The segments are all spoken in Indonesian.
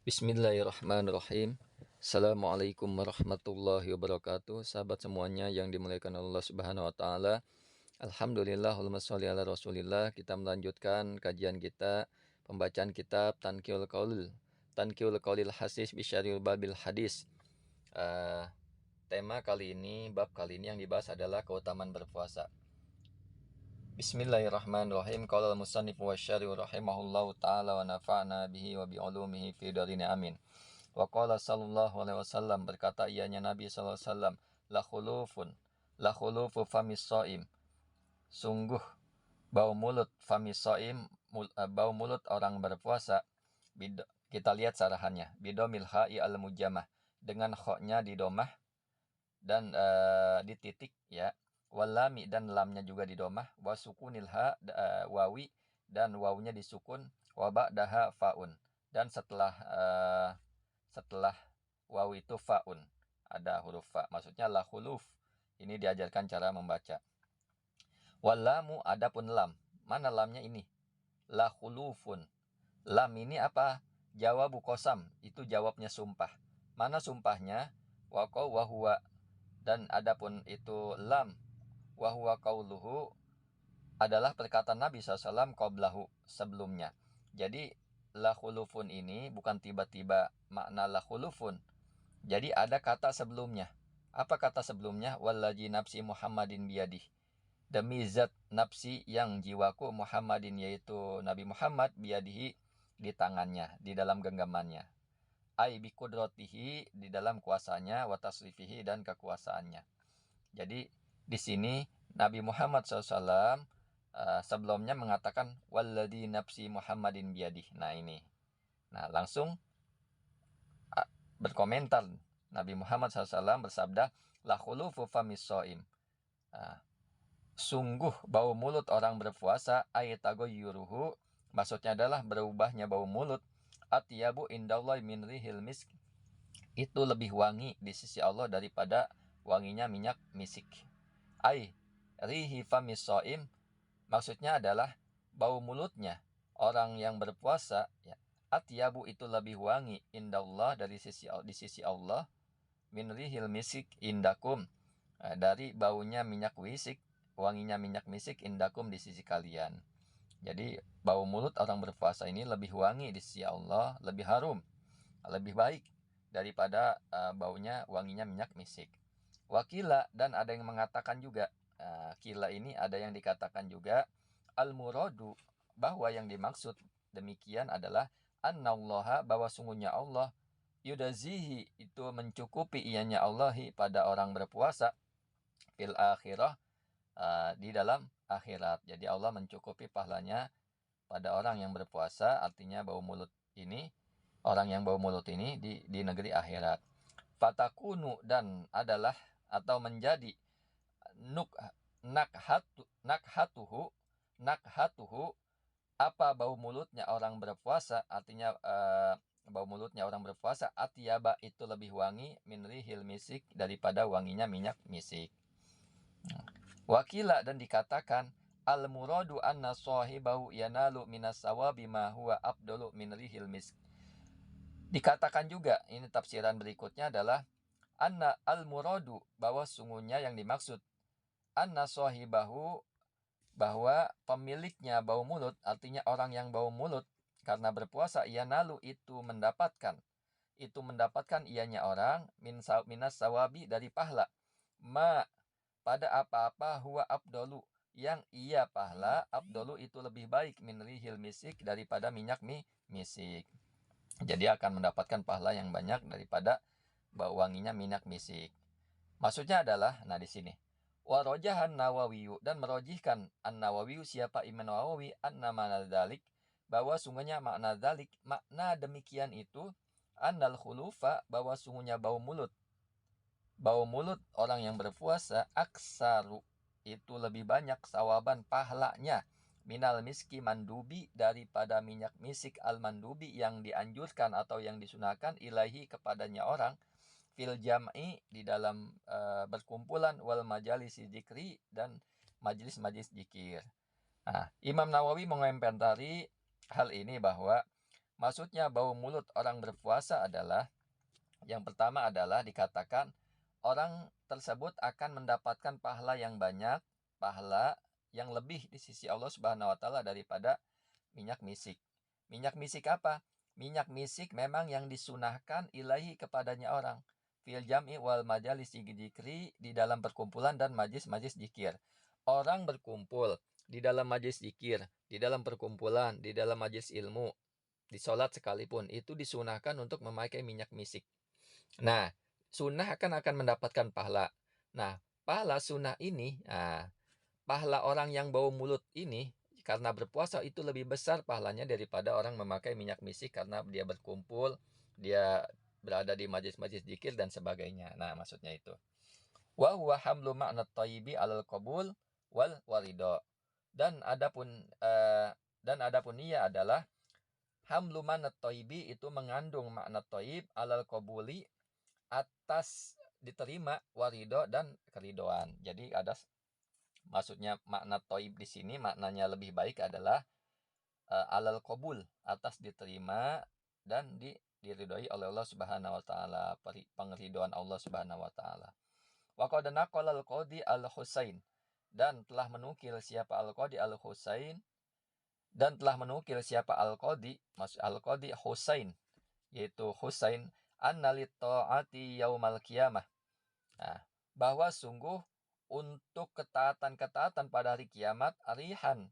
Bismillahirrahmanirrahim. Assalamualaikum warahmatullahi wabarakatuh. Sahabat semuanya yang dimuliakan Allah Subhanahu wa taala. Alhamdulillah, Allahumma sholli ala Rasulillah. Kita melanjutkan kajian kita pembacaan kitab Tanqiul Qaulil Hasis bisyaril Babil Hadis. Bab kali ini yang dibahas adalah keutamaan berpuasa. Bismillahirrahmanirrahim. Qala al-musannif wa syarih rahimahullahu taala wa nafa'na bihi wa bi ulumihi fi darin amin. Wa qala sallallahu alaihi wasallam, berkata ianya Nabi sallallahu alaihi wasallam, la khulufu famis shaim. Sungguh bau mulut famis shaim, bau mulut orang berpuasa. Kita lihat sarahannya. Bidomil ha'i al mujamah, dengan kha-nya di domah dan di titik ya. Walami, dan lamnya juga di domah. Wa sukunil ha, wawi, dan wawunya disukun. Wa ba'daha faun, dan setelah waw itu faun, ada huruf fa, maksudnya la khuluf. Ini diajarkan cara membaca. Walamu, adapun lam, mana lamnya ini? La khulufun. Lam ini apa? Jawabu qasam, itu jawabnya sumpah. Mana sumpahnya? Wa huwa, dan adapun itu lam, wa huwa qauluhu, adalah perkataan Nabi SAW qablahu, sebelumnya. Jadi la khulufun ini bukan tiba-tiba makna la khulufun. Jadi ada kata sebelumnya. Apa kata sebelumnya? Wallazi nafsi Muhammadin biyadih. Demi zat nafsi yang jiwaku Muhammadin, yaitu Nabi Muhammad, biyadihi, di tangannya, di dalam genggamannya. Ai bi qudratihi, di dalam kuasanya, wa tasrifihi, dan kekuasaannya. Jadi di sini Nabi Muhammad SAW sebelumnya mengatakan walladzi nafsi Muhammadin biyadih. Nah ini. Nah langsung berkomentar Nabi Muhammad SAW bersabda, la khulufu famis shaim. Sungguh bau mulut orang berpuasa, ayatagoyyuruhu, maksudnya adalah berubahnya bau mulut, atyabu indallahi min rihil misk, itu lebih wangi di sisi Allah daripada wanginya minyak misik. Rihi famis shaim, maksudnya adalah bau mulutnya orang yang berpuasa ya, atyabu itu lebih wangi, indallah, di sisi Allah, min rihil misik indakum, dari baunya minyak wisik, wanginya minyak misik, indakum, di sisi kalian. Jadi bau mulut orang berpuasa ini lebih wangi di sisi Allah, lebih harum, lebih baik daripada baunya wanginya minyak misik. Wakila, dan ada yang mengatakan juga, kila ini ada yang dikatakan juga, al-muradu, bahwa yang dimaksud demikian adalah annallaha, bahwa sungguhnya Allah, yudazihi, itu mencukupi ianya Allahi pada orang berpuasa, fil akhirah, di dalam akhirat. Jadi Allah mencukupi pahalanya pada orang yang berpuasa, artinya bau mulut ini, orang yang bau mulut ini di negeri akhirat. Fatakunu, dan adalah atau menjadi nakhatuhu, apa bau mulutnya orang berpuasa, artinya bau mulutnya orang berpuasa, atyaba, itu lebih wangi, min rihil misik, daripada wanginya minyak misik. Wakila, dan dikatakan, al muradu anna sahibahu yanalu minas sawabi ma huwa afdalu min rihil misk. Dikatakan juga, ini tafsiran berikutnya adalah anna al muradu, bahwa sungguhnya yang dimaksud, anna sahibahu, bahwa pemiliknya bau mulut, artinya orang yang bau mulut karena berpuasa, yanalu, itu mendapatkan ianya orang, minas sawabi, dari pahala, ma, pada apa-apa, huwa abdolu, yang ia pahala, abdolu, itu lebih baik, min rihil misik, daripada minyak misik. Jadi akan mendapatkan pahala yang banyak daripada bau wanginya minyak misik. Maksudnya adalah, nah di sini, warojahan Nawawiyu, dan merojihkan an-Nawawiyu, siapa Imam Nawawi, anna makna dzalik, bahwa sungguhnya makna dzalik, makna demikian itu, annal khulufa, bahwa sungguhnya bau mulut orang yang berpuasa, aksaru, itu lebih banyak, sawaban, pahalanya, minal miski mandubi, daripada minyak misik al mandubi, yang dianjurkan atau yang disunahkan, ilahi, kepadanya orang, fil jam'i, di dalam berkumpulan, wal majalis dzikri, dan majelis-majelis zikir. Nah, Imam Nawawi mengomentari hal ini bahwa Maksudnya bau mulut orang berpuasa adalah, yang pertama adalah dikatakan orang tersebut akan mendapatkan pahala yang banyak, pahala yang lebih di sisi Allah Subhanahu wa taala daripada minyak misik. Minyak misik apa? Minyak misik memang yang disunahkan ilahi kepadanya orang. Fil jam'i wal majalis dzikri, di dalam perkumpulan dan majlis-majlis zikir. Orang berkumpul di dalam majlis zikir, di dalam perkumpulan, di dalam majlis ilmu, di sholat sekalipun, itu disunahkan untuk memakai minyak misik. Nah, sunnah akan mendapatkan pahala. Nah, pahala sunnah ini, pahala orang yang bau mulut ini, karena berpuasa itu lebih besar pahalanya daripada orang memakai minyak misik karena dia berkumpul, dia berada di majlis-majlis zikir dan sebagainya. Nah, maksudnya itu. Wa huwa hamlu ma'na thayyibi alal qabul wal warido. Dan adapun ia adalah hamlu ma'na thayyibi, itu mengandung makna thayyib alal qabuli, atas diterima, warido dan keridoan. Jadi ada maksudnya makna thayyib di sini maknanya lebih baik adalah alal qabul, atas diterima dan diridhoi oleh Allah Subhanahu wa taala, pengridhoan Allah Subhanahu wa taala. Wa qad naqala al-Qadi al-Husain, dan telah menukil siapa al-Qadi al-Husain, dan telah menukil siapa al-Qadi, maksud al-Qadi Husain, yaitu Husain, annalit ta'ati yaumal qiyamah. Nah, bahwa sungguh untuk ketaatan-ketaatan pada hari kiamat, rihan,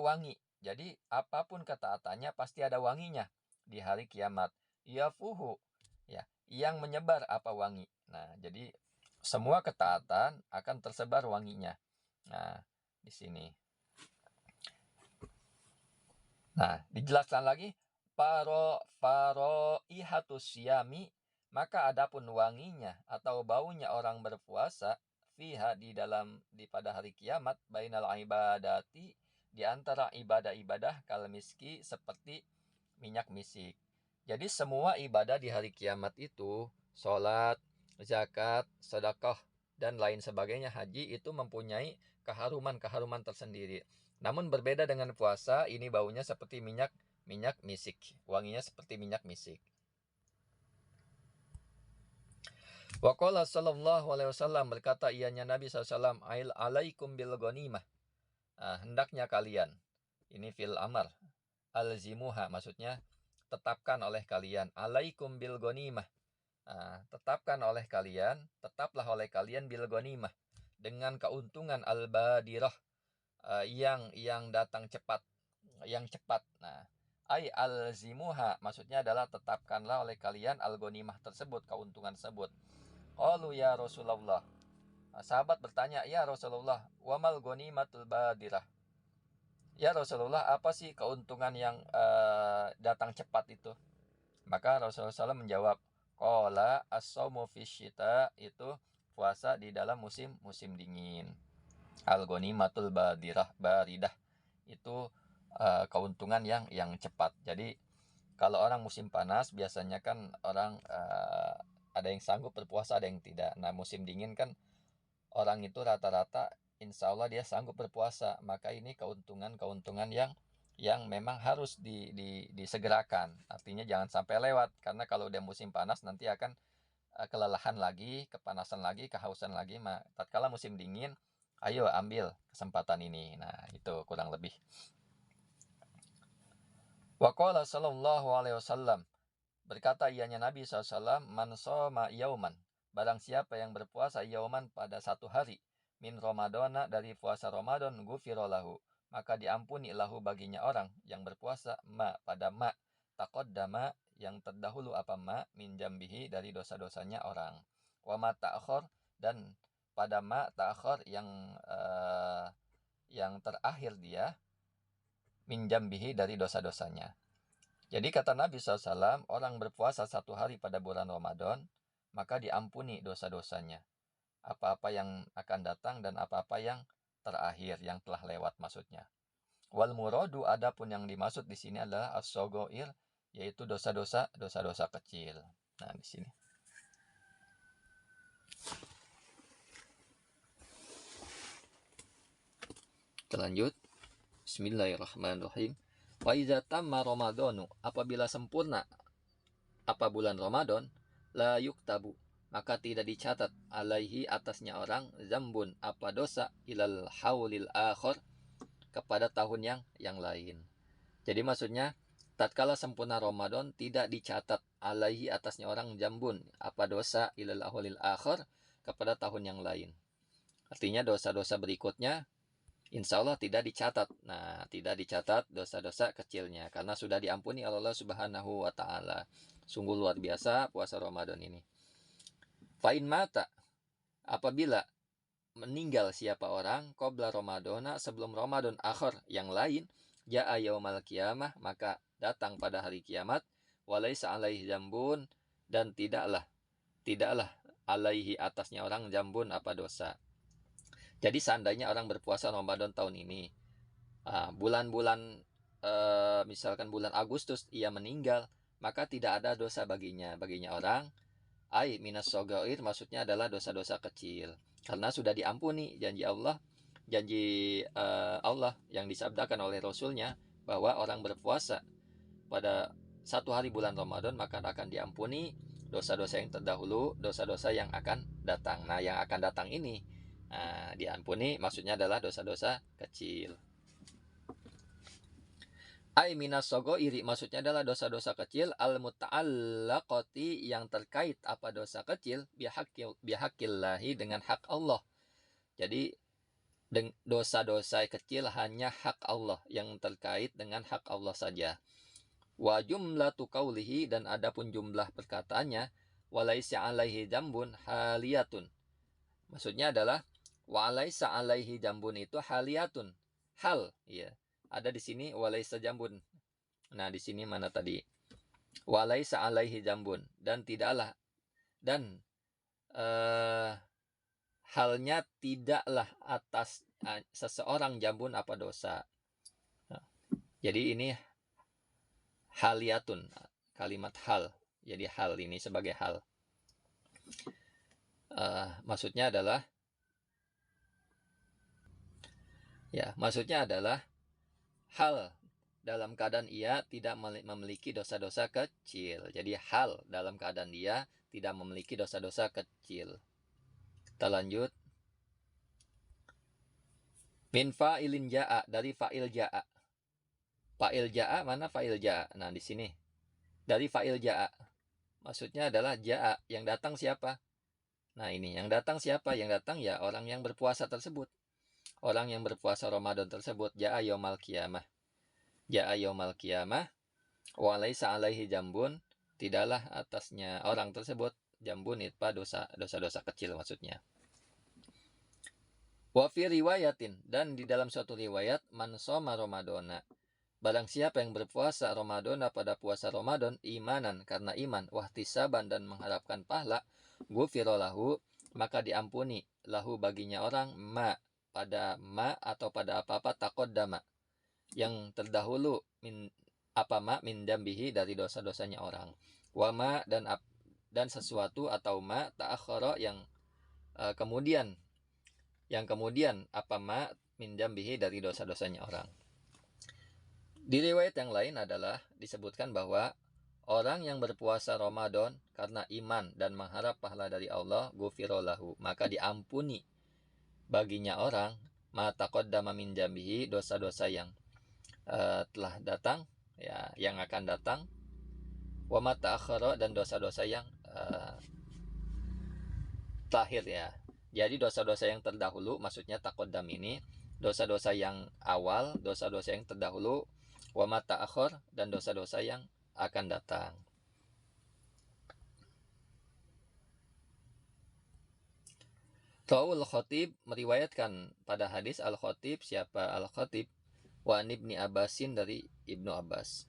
wangi. Jadi apapun ketaatannya pasti ada wanginya di hari kiamat. Yafuhu, ya, yang menyebar apa wangi. Nah, jadi semua ketaatan akan tersebar wanginya. Nah, di sini. Nah, dijelaskan lagi, ihatus syami, maka adapun wanginya atau baunya orang berpuasa, fiha, pada hari kiamat, bainal ibadati, di antara ibadah-ibadah, kal miski, seperti minyak misik. Jadi semua ibadah di hari kiamat itu, sholat, zakat, sedekah, dan lain sebagainya, haji, itu mempunyai keharuman-keharuman tersendiri. Namun berbeda dengan puasa, ini baunya seperti minyak misik, wanginya seperti minyak misik. Waqala sallallahu alaihi wasallam, berkata ianya Nabi SAW, alaikum bil ghanimah, hendaknya kalian, ini fil amar, alzimuha, maksudnya tetapkan oleh kalian, alaikum bil ghanimah, tetaplah oleh kalian bil ghanimah, dengan keuntungan al-badirah, yang datang cepat, yang cepat. Nah, alzimuha, maksudnya adalah tetapkanlah oleh kalian al-ghanimah tersebut, keuntungan tersebut. Qalu ya Rasulullah, sahabat bertanya, ya Rasulullah, wamal ghanimatul badirah, ya Rasulullah, apa sih keuntungan yang datang cepat itu? Maka Rasulullah SAW menjawab, qala as-saumu fisyita, itu puasa di dalam musim dingin. Al-ghanimatul baridah, itu keuntungan yang cepat. Jadi kalau orang musim panas biasanya kan orang ada yang sanggup berpuasa, ada yang tidak. Nah, musim dingin kan orang itu rata-rata insya Allah dia sanggup berpuasa. Maka ini keuntungan yang memang harus disegerakan. Artinya jangan sampai lewat, karena kalau udah musim panas nanti akan kelelahan lagi, kepanasan lagi, kehausan lagi. Tatkala musim dingin, ayo ambil kesempatan ini. Nah, itu kurang lebih. Wa qala sallallahu alaihi wasallam, berkata ianya Nabi SAW, man shoma yauman, barang siapa yang berpuasa yauman, pada satu hari, min Ramadana, dari puasa Ramadan, ghufira lahu, maka diampuni lahu baginya orang yang berpuasa, pada taqaddama, yang terdahulu apa min jambihi, dari dosa-dosanya orang, wa ma ta'akhir, dan pada ta'akhir, yang terakhir dia, min jambihi, dari dosa-dosanya. Jadi kata Nabi SAW, orang berpuasa satu hari pada bulan Ramadan, maka diampuni dosa-dosanya, apa-apa yang akan datang dan apa-apa yang terakhir, yang telah lewat maksudnya. Wal muradu, adapun yang dimaksud di sini adalah as-sogoir, yaitu dosa-dosa kecil. Nah, di sini. Kita lanjut. Bismillahirrahmanirrahim. Wa idza tamma ramadhanu, apabila sempurna apa bulan Ramadan, la yuktabu, maka tidak dicatat alaihi atasnya orang zambun apa dosa ilal haulil akhir kepada tahun yang lain. Jadi maksudnya tatkala sempurna Ramadan tidak dicatat alaihi atasnya orang jambun apa dosa ilal haulil akhir kepada tahun yang lain. Artinya dosa-dosa berikutnya insya Allah tidak dicatat. Nah, tidak dicatat dosa-dosa kecilnya karena sudah diampuni oleh Allah Subhanahu wa taala. Sungguh luar biasa puasa Ramadan ini. Fa'in mata, apabila meninggal siapa orang qabla Ramadana sebelum Ramadan akhir yang lain, ja'a yaumal qiyamah, maka datang pada hari kiamat, walaisa alaihi jambun, dan tidaklah alaihi atasnya orang jambun apa dosa. Jadi seandainya orang berpuasa Ramadan tahun ini, bulan-bulan misalkan bulan Agustus ia meninggal, maka tidak ada dosa baginya orang ai minas sogair, maksudnya adalah dosa-dosa kecil karena sudah diampuni janji Allah yang disabdakan oleh Rasulnya bahwa orang berpuasa pada satu hari bulan Ramadan maka akan diampuni dosa-dosa yang terdahulu, dosa-dosa yang akan datang. Nah, yang akan datang ini diampuni maksudnya adalah dosa-dosa kecil. Ai minas sogoiri, maksudnya adalah dosa-dosa kecil al muta'allaqati, yang terkait apa dosa kecil bihaqillahi dengan hak Allah. Jadi dosa-dosa kecil hanya hak Allah, yang terkait dengan hak Allah saja. Wa jumlatu qaulihi, dan adapun jumlah perkataannya, walaisa alaihi jambun haliyatun. Maksudnya adalah walaisa alaihi jambun itu haliyatun, hal, ya. Ada di sini walaisa jambun. Nah, di sini mana tadi? Walaisa alaihi jambun, dan tidaklah, dan halnya tidaklah atas seseorang jambun apa dosa. Nah, jadi ini haliyatun, kalimat hal. Jadi hal ini sebagai hal. Maksudnya adalah hal dalam keadaan ia tidak memiliki dosa-dosa kecil. Jadi hal dalam keadaan dia tidak memiliki dosa-dosa kecil. Kita lanjut. Min fa'ilin ja'a, dari fa'il ja'a. Fa'il ja'a, mana fa'il ja'a? Nah, di sini. Dari fa'il ja'a. Maksudnya adalah ja'a, yang datang siapa? Nah, ini yang datang siapa? Yang datang ya orang yang berpuasa tersebut. Orang yang berpuasa Ramadan tersebut, ja'a yaumal qiyamah. Ja'a yaumal qiyamah, walaisa alaihi jambun, tidaklah atasnya orang tersebut jambun itu dosa-dosa kecil maksudnya. Wa fi riwayatin, dan di dalam suatu riwayat, man shoma ramadana, barang siapa yang berpuasa Ramadan pada puasa Ramadan imanan, karena iman, wahtisaban, dan mengharapkan pahala, ghufira lahu, maka diampuni lahu baginya orang pada atau pada apa-apa taqaddama, yang terdahulu min dambihi, dari dosa-dosanya orang, wama, dan sesuatu atau ta'akhara, yang kemudian min dambihi, dari dosa-dosanya orang. Di riwayat yang lain adalah disebutkan bahwa orang yang berpuasa Ramadan karena iman dan mengharap pahala dari Allah, ghufira lahu, maka diampuni baginya orang ma taqaddama min dambihi, dosa-dosa yang telah datang, ya, yang akan datang, wa ma ta'akhkhara, dan dosa-dosa yang terakhir, ya. Jadi dosa-dosa yang terdahulu maksudnya taqaddam ini, dosa-dosa yang awal, dosa-dosa yang terdahulu, wa ma ta'akhkhar, dan dosa-dosa yang akan datang. Rawul Khatib, meriwayatkan pada hadis Al-Khatib, siapa Al-Khatib? Wa Ibni Abbasin, dari Ibnu Abbas.